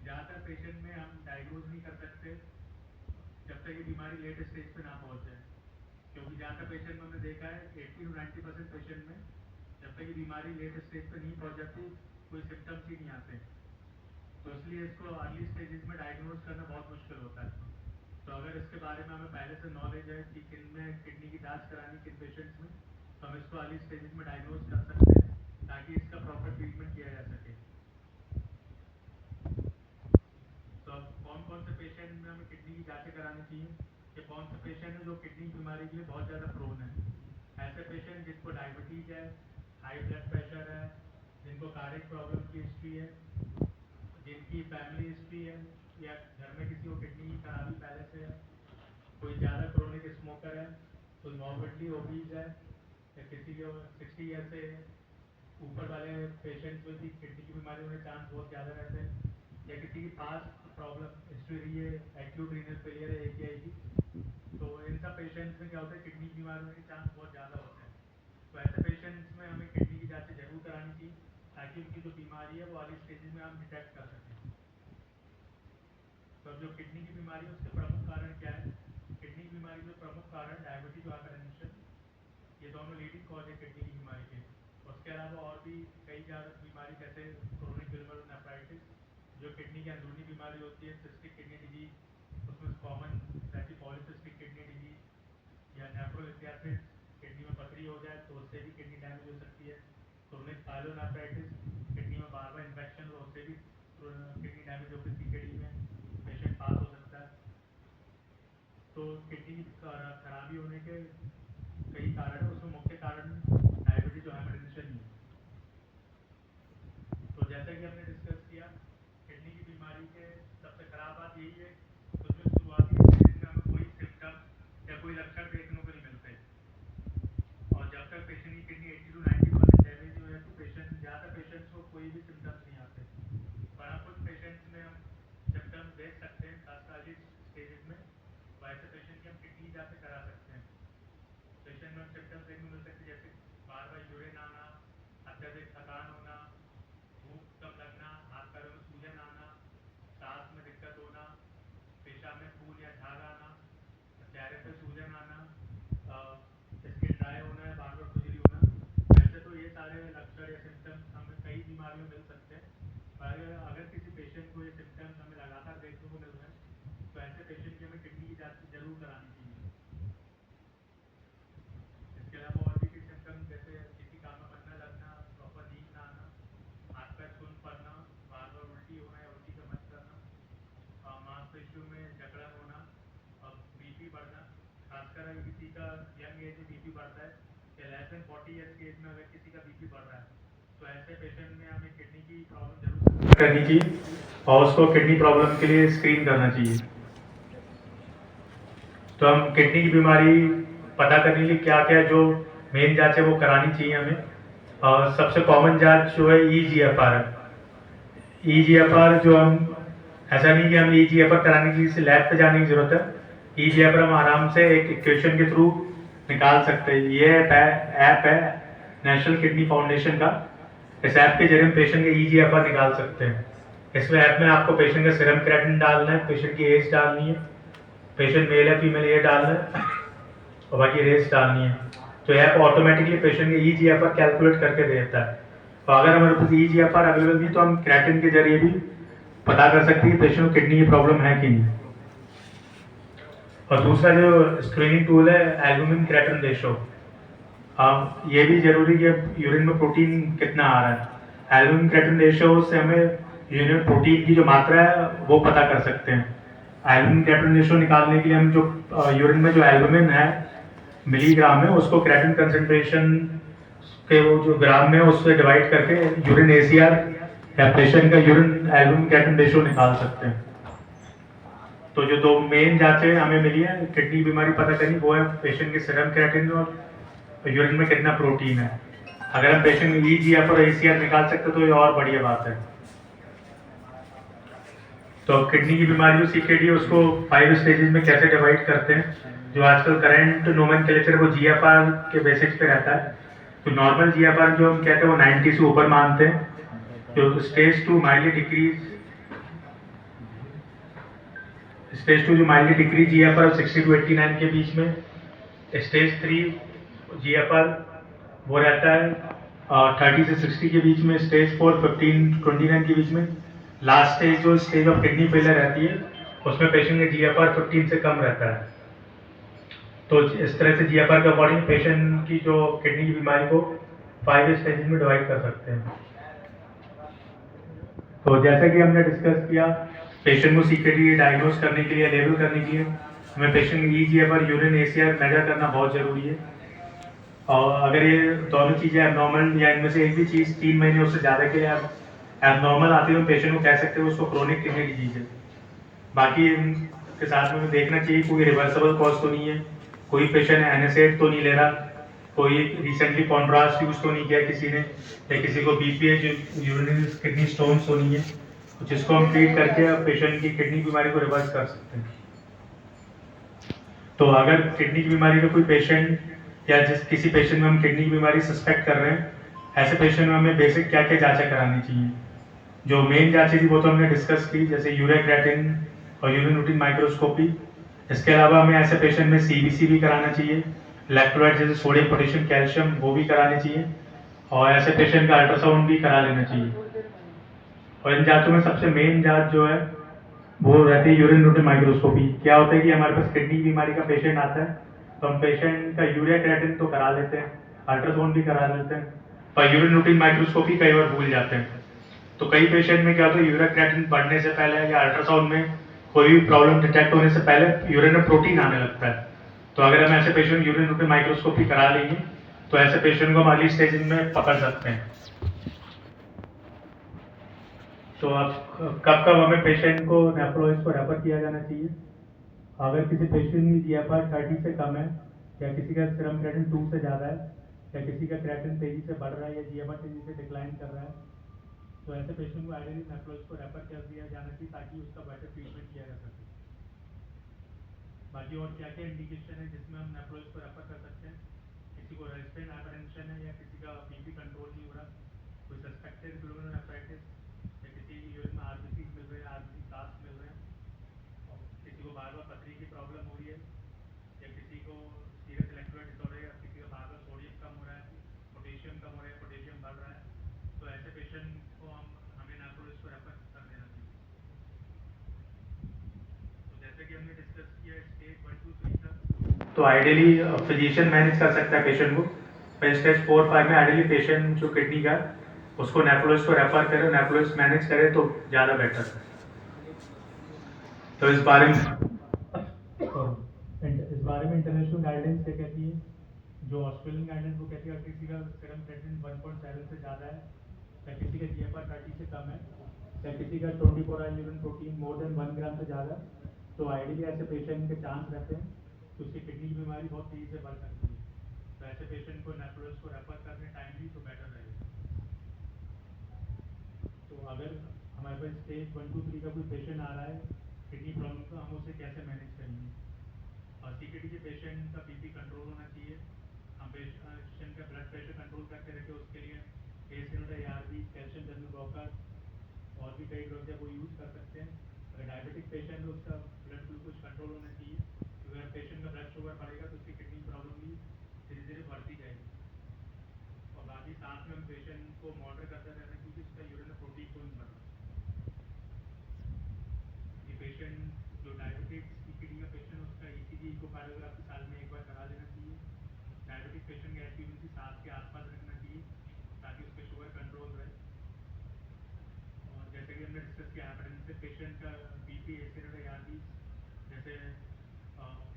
ज़्यादातर पेशेंट में हम डायग्नोज नहीं कर सकते जब तक ये बीमारी लेट स्टेज पे ना पहुंच जाए, क्योंकि ज़्यादातर पेशेंट में हमने देखा है 80 to 90% पेशेंट में जब तक ये बीमारी लेट स्टेज पे नहीं पहुंच जाती कोई सिम्टम्स ही नहीं आते, तो इसलिए इसको अर्ली स्टेजेस में डायग्नोज करना बहुत मुश्किल होता है। तो अगर इसके बारे में हमें पहले से नॉलेज है कि किन में किडनी की जांच करानी किन पेशेंट्स में, तो हम इसको अर्ली स्टेजेस में डायग्नोज कर सकते हैं ताकि इसका प्रॉपर ट्रीटमेंट किया जा सके। तो अब कौन कौन से पेशेंट में हमें किडनी की जांचें करानी चाहिए, कि कौन से पेशेंट है जो किडनी की बीमारी के लिए बहुत ज़्यादा प्रोन है। ऐसे पेशेंट जिनको डायबिटीज़ है, हाई ब्लड प्रेशर है, जिनको कार्डियक प्रॉब्लम की हिस्ट्री है, जिनकी फैमिली हिस्ट्री है या घर में किसी को किडनी की खराबी पहले से है, कोई ज़्यादा क्रोनिक स्मोकर है, कोई मॉर्बिडली ओबीज है, या किसी को 60 ईयर से ऊपर वाले पेशेंट्स में भी किडनी की बीमारी होने चांस बहुत ज़्यादा रहते हैं, या किसी की पास्ट प्रॉब्लम हिस्ट्री रही है, एक्यूट रीनल फेलियर है एपीआई की, तो इन सब पेशेंट्स में क्या होता है किडनी की बीमारी होने के चांस बहुत ज़्यादा होते हैं। तो ऐसे पेशेंट्स में हमें किडनी की जाँचें जरूर करानी चाहिए ताकि उनकी जो बीमारी है वो अर्ली स्टेजेस में हम डिटेक्ट कर सकें। तो जो किडनी की बीमारी है उसके प्रमुख कारण क्या है? किडनी की बीमारी के प्रमुख कारण डायबिटीज और हाइपरटेंशन, ये दोनों लीडिंग कॉज है किडनी की बीमारी के। उसके अलावा और भी कई ज़्यादा बीमारी जैसे क्रोनिक ग्लोमेरुलोनेफ्राइटिस जो किडनी की अंदरूनी बीमारी होती है, सिस्टिक किडनी डिजीज, उसमें कॉमन रहती पॉलीसिस्टिक किडनी डिजीज, या नेफ्रोलिथियासिस, किडनी में पथरी हो जाए तो उससे भी किडनी डैमेज हो सकती है। क्रोनिक पायलोनेफ्राइटिस, किडनी में बार बार इन्फेक्शन हो उससे भी किडनी डैमेज होकर सीकेडी में पेशेंट पास हो सकता है। तो किडनी की खराबी होने के कई कारण है, उसमें मुख्य कारण डायबिटीज और हाइपरटेंशन ही है। तो जैसा कि हमने डिस्कस किया, किडनी की बीमारी के सबसे खराब बात यही है तो जो शुरुआती स्टेज में हमें कोई सिम्टम या कोई लक्षण देखने को नहीं मिलते, और जब तक पेशेंट की किडनी 80 to 90% डैमेज हो जाए तो ज़्यादा पेशेंट्स को कोई भी सिम्टम्स नहीं आते, पर हाँ कुछ पेशेंट्स में हम सिम्टम्स देख सकते हैं खासकर अर्ली स्टेजेस में, तो ऐसे पेशेंट की हम किडनी की जाँच करा सकते हैं। पेशेंट में सिम्टम्स देखने को मिल सकते हैं जैसे बार बार यूरिन आना, अत्यधिक थकान होना, भूख कम लगना, हाथ पैरों में सूजन आना, सांस में दिक्कत होना, पेशाब में खून या झाग आना, चेहरे पे सूजन आना, स्किन ड्राई होना है, बार बार खुजली होना। वैसे तो ये सारे लक्षण या सिम्टम्स हमें कई बीमारियों में मिल सकते हैं, पर अगर किसी पेशेंट को ये सिम्टम्स हमें लगातार देखने को मिल रहे हैं तो ऐसे पेशेंट की हमें किडनी की जाँच जरूर करानी चाहिए। इसके अलावा और भी कई सिम्टम्स जैसे किसी काम में मन न लगना, प्रॉपर नींद ना आना, हाथ पैर सुन्न पड़ना, बार बार उल्टी होना या उल्टी का मन करना, मांसपेशियों में जकड़न होना, बीपी बढ़ना, खासकर अगर किसी का यंग एज में बीपी बढ़ता है या लेस देन 40 ईयर्स की एज में अगर किसी का बीपी बढ़ रहा है तो ऐसे पेशेंट में हमें किडनी की प्रॉब्लम जरूर करनी चाहिए और उसको किडनी प्रॉब्लम के लिए स्क्रीन करना चाहिए। तो हम किडनी की बीमारी पता करने के लिए क्या क्या जो मेन जाँच है वो करानी चाहिए हमें। और सबसे कॉमन जाँच जो है EGFR है। EGFR जो हम ऐसा नहीं कि हम EGFR कराने के लिए लैब पे जाने की जरूरत है, EGFR हम आराम से एक इक्वेशन के थ्रू निकाल सकते हैं। ये ऐप है नेशनल किडनी फाउंडेशन का, इस ऐप के जरिए हम पेशेंट के EGFR निकाल सकते हैं। इसमें ऐप में आपको पेशेंट का सीरम क्रेटिनिन डालना है, पेशेंट की एज डालनी है, पेशेंट मेल है फीमेल ये डालना है और बाकी रेस डालनी है। तो ऐप ऑटोमेटिकली पेशेंट के EGFR कैलकुलेट करके देता है। तो अगर हमारे पास EGFR अवेलेबल नहीं तो हम क्रेटिन के जरिए भी पता कर सकते हैं कि पेशेंट को किडनी की प्रॉब्लम है कि नहीं। और दूसरा जो स्क्रीनिंग टूल है एल्बुमिन क्रेटिन रेशो, ये भी जरूरी है यूरिन में प्रोटीन कितना आ रहा है। एल्बुमिन क्रेटिन रेशो से हमें यूरिन में प्रोटीन की जो मात्रा है वो पता कर सकते हैं। एल्बुमिन क्रेटिन रेशो निकालने के लिए हम जो यूरिन में जो एल्बुमिन है मिलीग्राम में उसको क्रेटिन कंसंट्रेशन के वो जो ग्राम में उससे डिवाइड करके यूरिन ACR या पेशेंट का यूरिन एल्बुमिन क्रेटिन रेशो निकाल सकते हैं। तो जो दो मेन जांचें हमें मिली है किडनी बीमारी पता करनी वो है पेशेंट के सीरम क्रेटिन और यूरिन में कितना प्रोटीन है। अगर हम पेशेंट में EGFR और ACR निकाल सकते तो ये और बढ़िया बात है। तो किडनी की बीमारी जो CKD है उसको 5 स्टेजेस में कैसे डिवाइड करते हैं, जो आजकल करंट नोमेनक्लेचर वो GFR के बेसिस पे रहता है। तो नॉर्मल GFR जो हम कहते हैं वो 90 से ऊपर मानते हैं। जो स्टेज 2 माइल्डली डिक्रीज स्टेज 2 जो माइल्डली डिक्रीज GFR 60 to 89 के बीच में, स्टेज 3 GFR वो रहता है 30 से 60 के बीच में, स्टेज 4 15 to 29 के बीच में, लास्ट स्टेज जो स्टेज ऑफ किडनी फेलियर रहती है उसमें पेशेंट का GFR 15 से कम रहता है। तो इस तरह से GFR के अकॉर्डिंग पेशेंट की जो किडनी की बीमारी को 5 स्टेजेस में डिवाइड कर सकते हैं। तो जैसा कि हमने डिस्कस किया, पेशेंट को सीक्रेटली डायग्नोज करने के लिए, लेबल करने के लिए हमें पेशेंट की EGFR यूरिन ACR मेजर करना बहुत ज़रूरी है। और अगर ये दोनों चीज़ें एबनॉर्मल या इनमें से एक भी चीज़ 3 महीने उससे ज़्यादा के लिए एबनॉर्मल आती है तो पेशेंट को कह सकते हैं उसको क्रोनिक किडनी डिजीज है। बाकी इनके साथ में देखना चाहिए कोई रिवर्सिबल कॉज तो नहीं है, कोई पेशेंट NSAID तो नहीं ले रहा, कोई रिसेंटली कॉन्ट्रास्ट यूज तो नहीं किया किसी ने, या किसी को BPH यूरिनरी किडनी स्टोन्स तो नहीं है, जिसको हम ट्रीट करके पेशेंट की किडनी बीमारी को रिवर्स कर सकते हैं। तो अगर किडनी की बीमारी का कोई पेशेंट या जिस किसी पेशेंट में हम किडनी की बीमारी सस्पेक्ट कर रहे हैं, ऐसे पेशेंट में हमें बेसिक क्या क्या जांचें करानी चाहिए। जो मेन जांचें थी वो तो हमने डिस्कस की, जैसे यूरिया क्रिएटिन और यूरिन रूटीन माइक्रोस्कोपी। इसके अलावा हमें ऐसे पेशेंट में CBC भी कराना चाहिए, इलेक्ट्रोलाइट जैसे सोडियम पोटेशियम कैल्शियम वो भी कराने चाहिए, और ऐसे पेशेंट का अल्ट्रासाउंड भी करा लेना चाहिए। और इन जांचों में सबसे मेन जांच जो है वो रहती है यूरिन रूटीन माइक्रोस्कोपी। क्या होता है कि हमारे पास किडनी की बीमारी का पेशेंट आता है तो हम पेशेंट का यूरिया क्रिएटिन तो करा लेते हैं, अल्ट्रासाउंड भी करा लेते हैं, पर यूरिन रूटीन माइक्रोस्कोपी कई बार भूल जाते हैं। तो कई पेशेंट में क्या होता है, यूरिया क्रिएटिन बढ़ने से पहले या अल्ट्रासाउंड में कोई भी प्रॉब्लम डिटेक्ट होने से पहले यूरिन में प्रोटीन आने लगता है। तो अगर हम ऐसे पेशेंट यूरिन रूटीन माइक्रोस्कोपी करा लेंगे तो ऐसे पेशेंट को हम अर्ली स्टेज में पकड़ सकते हैं। तो अब कब कब हमें पेशेंट को नेफ्रोलॉजिस्ट को रेफर किया जाना चाहिए? अगर किसी पेशेंट की GFR 30 से कम है, या किसी का सीरम क्रिएटिन 2 से ज़्यादा है, या किसी का क्रिएटिन तेजी से बढ़ रहा है या GFR तेजी से डिक्लाइन कर रहा है, तो ऐसे पेशेंट को आइडियली नेफ्रोलॉजिस्ट को रेफर कर दिया जाना चाहिए ताकि उसका बेटर ट्रीटमेंट किया जा सके। बाकी और क्या क्या इंडिकेशन है जिसमें हम नेफ्रोलॉजिस्ट को रेफर कर सकते हैं? किसी को रेजिस्टेंट हाइपरटेंशन है या किसी का BP कंट्रोल नहीं हो रहा, कोई सस्पेक्टेड ग्लोमेरुलोनेफ्राइटिस, या किसी की यूरिन में RBC मिल रहे हैं, RBC कास्ट मिल रहे हैं, और किसी को बार बार पथरी की प्रॉब्लम हो रही है, या किसी को सीरियस इलेक्ट्रोलाइट डिसऑर्डर, या किसी का बार बार सोडियम कम हो रहा है, पोटेशियम कम हो रहा है, पोटेशियम बढ़ रहा है, तो ऐसे पेशेंट को हमें नेफ्रोलॉजिस्ट को रेफर कर देना चाहिए। तो जैसे कि हमने डिस्कस किया स्टेज 1 2 3 तक, तो आइडियली फिजिशियन मैनेज कर सकता है पेशेंट को, पर स्टेज 4 5 में आइडियली पेशेंट जो किडनी का उसको नेफ्रोलॉजिस्ट को रेफर करे, नेफ्रोलॉजिस्ट मैनेज करे तो ज़्यादा बेटर है। तो इस बारे में इंटरनेशनल गाइडेंस क्या कहती है? जो ऑस्ट्रेलियन गाइडेंस वो कहती है किसी का सीरम क्रिएटिनिन 1.7 से ज़्यादा है, या किसी का GFR 30 से कम है, या किसी का 24 hour urine protein more than 1 gram से ज़्यादा, तो आइडियली ऐसे पेशेंट के चांस रहते हैं कि उसकी किडनी की बीमारी बहुत तेज़ी से बढ़ सकती है। तो ऐसे पेशेंट को नेफ्रोलॉजिस्ट को रेफर करने टाइमली तो बेटर रहेगा। तो अगर हमारे पास स्टेज 1 2 3 का कोई पेशेंट आ रहा है किडनी प्रॉब्लम, तो हम उसे कैसे मैनेज करेंगे? और CKD के पेशेंट का BP कंट्रोल होना चाहिए, हम पेशेंट का ब्लड प्रेशर कंट्रोल करके रखें, उसके लिए ARB, कैल्शियम चैनल ब्लॉकर और भी कई ड्रग्स है वो यूज़ कर सकते हैं। अगर डायबिटिक पेशेंट है उसका ब्लड ग्लूकोज कंट्रोल होना चाहिए, तो अगर पेशेंट का ब्लड शुगर बढ़ेगा तो उसकी किडनी प्रॉब्लम भी धीरे धीरे बढ़ती जाएगी। और बाकी साथ में हम पेशेंट को मॉनिटर करते रहना चाहिए कि उसका यूरिन में प्रोटीन क्यों नहीं बढ़ रहा। ये पेशेंट जो डायबिटिक्स की किडनी का पेशेंट उसका ECG इकोकार्डियोग्राफी साल में एक बार करा लेना चाहिए। डायबिटिक पेशेंट का HbA1c 7 के आसपास रखना चाहिए ताकि उसका शुगर कंट्रोल रहे। और जैसे कि हमने डिस्कस किया हाइपरटेंसिव पेशेंट का BP एसिड ARB जैसे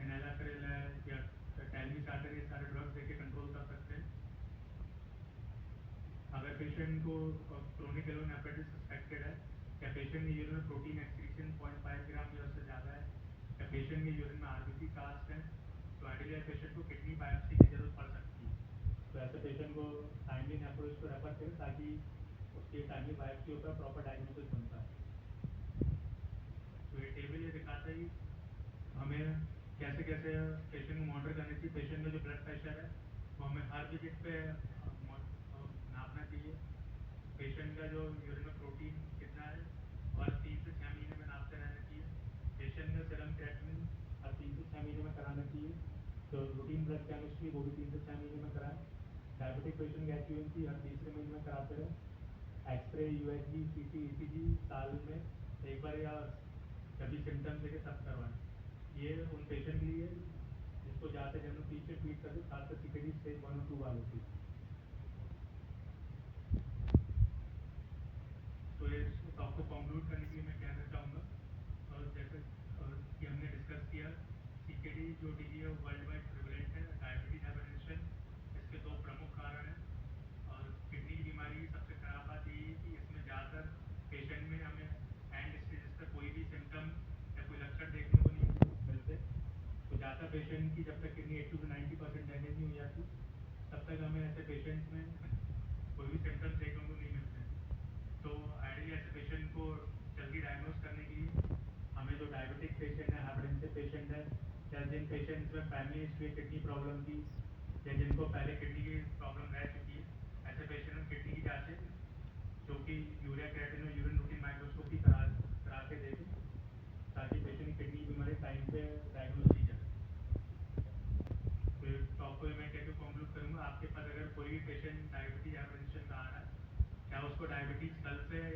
एनालाप्रिल है या टेलमिसार्टन, ये सारे ड्रग्स देके कंट्रोल कर सकते हैं। अगर पेशेंट को क्रोनिक ग्लोमेरुलोनेफ्राइटिस सस्पेक्टेड है, या पेशेंट के यूरिन में प्रोटीन एक्सक्रीशन 0.5 ग्राम या उससे ज़्यादा है, या पेशेंट के यूरिन में RBC कास्ट है, तो आइडियली पेशेंट को किडनी बायोप्सी की जरूरत पड़ सकती है। तो ऐसे पेशेंट को टाइमली नेफ्रोलॉजिस्ट को रेफर करें ताकि उसकी टाइमली बायोप्सी होकर प्रॉपर डायग्नोसिस बनता है। तो ये टेबल ये दिखाता है हमें कैसे कैसे पेशेंट को मॉनिटर करना चाहिए। पेशेंट का जो ब्लड प्रेशर है वो हमें हर विजिट पे नापना चाहिए। पेशेंट का जो यूरिन में प्रोटीन कितना है और 3 से 6 महीने में नापते रहना चाहिए। पेशेंट का सीरम तो रूटीन ब्लड केमिस्ट्री वो भी 3 से 6 महीने में कराएं। डायबिटिक पेशेंट की HbA1c हर तीसरे महीने में कराते रहे। एक्सरे, USG, CT, ECG साल में एक बार या जब भी सिम्टम्स देखे तब करवाएं। ये उन पेशेंट के लिए जिसको ज़्यादा जनरल पीछे ट्रीट करते, खासकर CKD स्टेज 1 और 2 वालों की। तो ये टॉक को कंक्लूड करने के लिए मैं कहना चाहूँगा, और जैसे कि हमने डिस्कस किया, CKD जो डिजीज है वर्ल्ड वाइड प्रिवलेंट है। डायबिटीज, हाइपरटेंशन इसके 2 प्रमुख कारण हैं। और किडनी की बीमारी की सबसे खराब बात यही है कि इसमें ज़्यादातर पेशेंट में हमें एंड स्टेजेस पर कोई भी सिम्टम या कोई लक्षण देखने को नहीं मिलते। तो ज़्यादा पेशेंट की जब तक किडनी 80 to 90% डैमेज नहीं हो जाती, तब तक हमें ऐसे पेशेंट्स में कोई भी सिम्टम्स देखने को नहीं मिलते। तो आइडियली ऐसे पेशेंट को जल्दी डायग्नोज करने के लिए हमें जो डायबिटिक पेशेंट है, हाइपरटेंसिव पेशेंट है, या जिन पेशेंट्स में फैमिली हिस्ट्री है किडनी प्रॉब्लम की, या जिनको पहले किडनी की प्रॉब्लम रह चुकी है, ऐसे पेशेंट में किडनी की जाँचें जो कि यूरिया क्रिएटिनिन और यूरिन रूटीन माइक्रोस्कोपी करा के देखें, ताकि पेशेंट की किडनी की बीमारी टाइम पे डायग्नोज की जाए। फिर टॉप को मैं कहकर कंक्लूड करूँगा, आपके पास अगर कोई भी पेशेंट डायबिटीज, हाइपरटेंशन का आ रहा है, चाहे उसको डायबिटीज़ कल से है